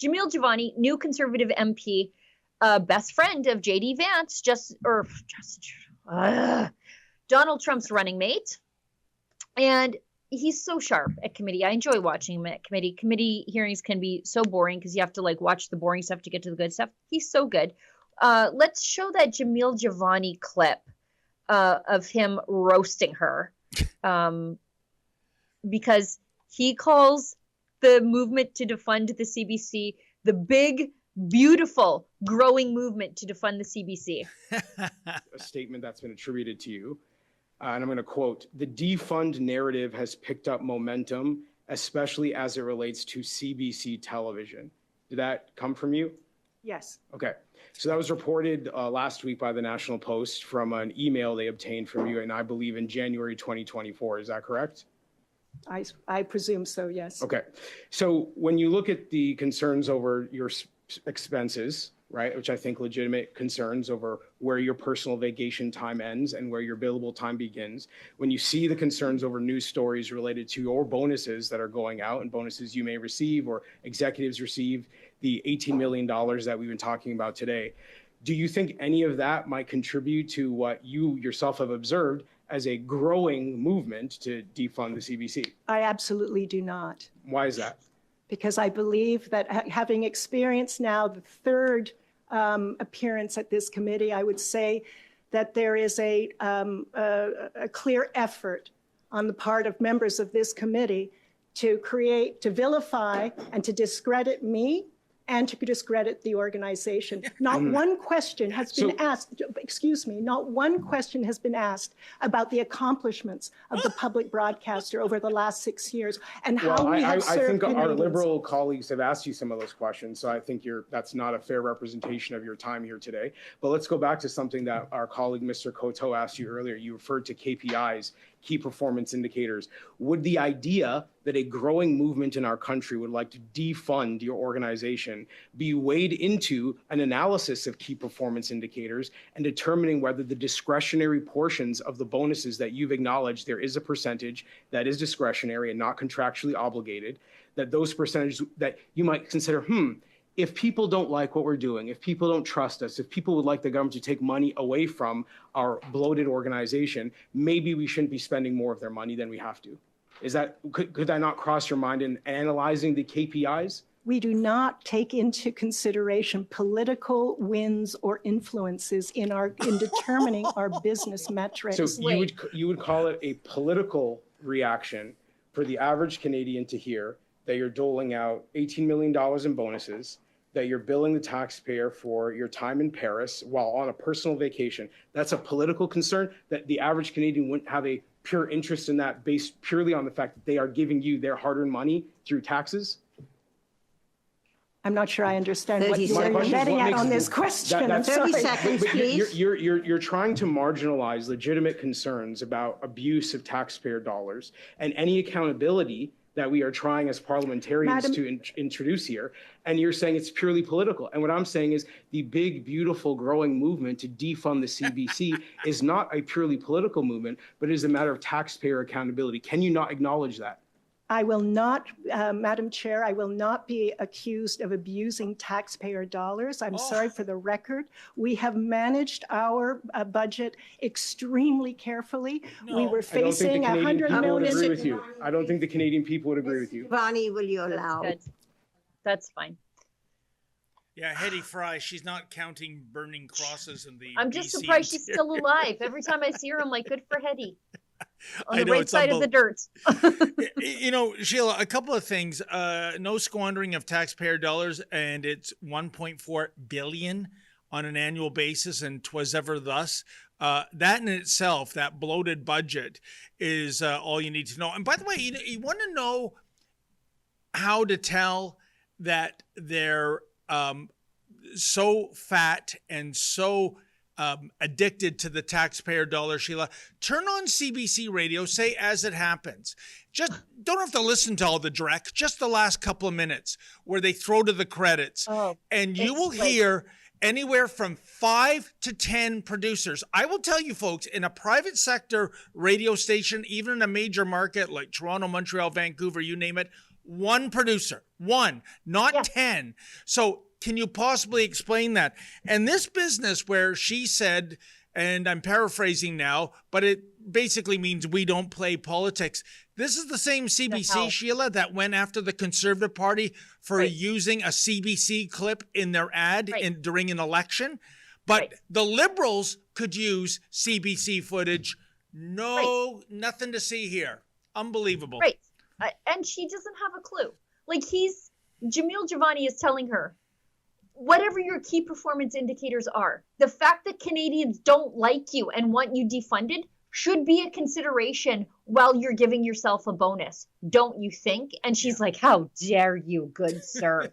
Jamil Jivani, new Conservative MP, best friend of JD Vance, Donald Trump's running mate. And he's so sharp at committee. I enjoy watching him at committee. Committee hearings can be so boring because you have to like watch the boring stuff to get to the good stuff. He's so good. Let's show that Jamil Jivani clip of him roasting her, because he calls the movement to defund the CBC the big, beautiful, growing movement to defund the CBC. A statement that's been attributed to you. And I'm going to quote, "The defund narrative has picked up momentum, especially as it relates to CBC television." Did that come from you? Yes. Okay. So that was reported last week by the National Post from an email they obtained from you, and I believe in January 2024. Is that correct? I presume so, yes. Okay. So when you look at the concerns over your expenses, right, which I think legitimate concerns over where your personal vacation time ends and where your billable time begins, when you see the concerns over news stories related to your bonuses that are going out and bonuses you may receive or executives receive, the $18 million that we've been talking about today, do you think any of that might contribute to what you yourself have observed as a growing movement to defund the CBC? I absolutely do not. Why is that? Because I believe that having experienced now the third appearance at this committee, I would say that there is a clear effort on the part of members of this committee to vilify and to discredit me and to discredit the organization. Not one question has been asked, excuse me, not one question has been asked about the accomplishments of the public broadcaster over the last 6 years and how we have served I think our Canadians. Liberal colleagues have asked you some of those questions, so I think that's not a fair representation of your time here today. But let's go back to something that our colleague, Mr. Coteau, asked you earlier. You referred to KPIs, key performance indicators. Would the idea that a growing movement in our country would like to defund your organization be weighed into an analysis of key performance indicators and determining whether the discretionary portions of the bonuses that you've acknowledged there is a percentage that is discretionary and not contractually obligated, that those percentages that you might consider, if people don't like what we're doing, if people don't trust us, if people would like the government to take money away from our bloated organization, maybe we shouldn't be spending more of their money than we have to. Could that not cross your mind in analyzing the KPIs? We do not take into consideration political wins or influences in determining our business metrics. So you would call it a political reaction for the average Canadian to hear that you're doling out $18 million in bonuses, that you're billing the taxpayer for your time in Paris while on a personal vacation. That's a political concern that the average Canadian wouldn't have a pure interest in that based purely on the fact that they are giving you their hard-earned money through taxes? I'm not sure I understand what you're getting at on this question. I'm 30 sorry. seconds, please. You're trying to marginalize legitimate concerns about abuse of taxpayer dollars and any accountability that we are trying as parliamentarians to introduce here, and you're saying it's purely political. And what I'm saying is the big, beautiful, growing movement to defund the CBC is not a purely political movement, but it is a matter of taxpayer accountability. Can you not acknowledge that? I will not, Madam Chair, I will not be accused of abusing taxpayer dollars. I'm sorry for the record. We have managed our budget extremely carefully. No. We were facing $100 million. I don't think the Canadian people would agree with you. Jivani, will you allow? That's fine. Yeah, Hetty Fry, she's not counting burning crosses in the I'm just BC surprised she's interior. still alive. Every time I see her, I'm like, good for Hetty. On I the know, right it's side of the dirt. You know, Sheila, a couple of things. No squandering of taxpayer dollars, and it's $1.4 billion on an annual basis, and 'twas ever thus. That in itself, that bloated budget, is all you need to know. And by the way, you want to know how to tell that they're so fat and so addicted to the taxpayer dollar, Sheila. Turn on CBC radio, say As It Happens. Just don't have to listen to all the direct, just the last couple of minutes where they throw to the credits. And you will hear anywhere from 5 to 10 producers. I will tell you folks, in a private sector radio station, even in a major market like Toronto, Montreal, Vancouver, you name it, one producer, one, not Yes. 10. So can you possibly explain that? And this business where she said, and I'm paraphrasing now, but it basically means we don't play politics. This is the same CBC, Sheila, that went after the Conservative Party for using a CBC clip in their ad during an election. But the Liberals could use CBC footage. No, nothing to see here. Unbelievable. Right. And she doesn't have a clue. Like Jamil Jivani is telling her, whatever your key performance indicators are, the fact that Canadians don't like you and want you defunded should be a consideration while you're giving yourself a bonus. Don't you think? And she's like, how dare you, good sir?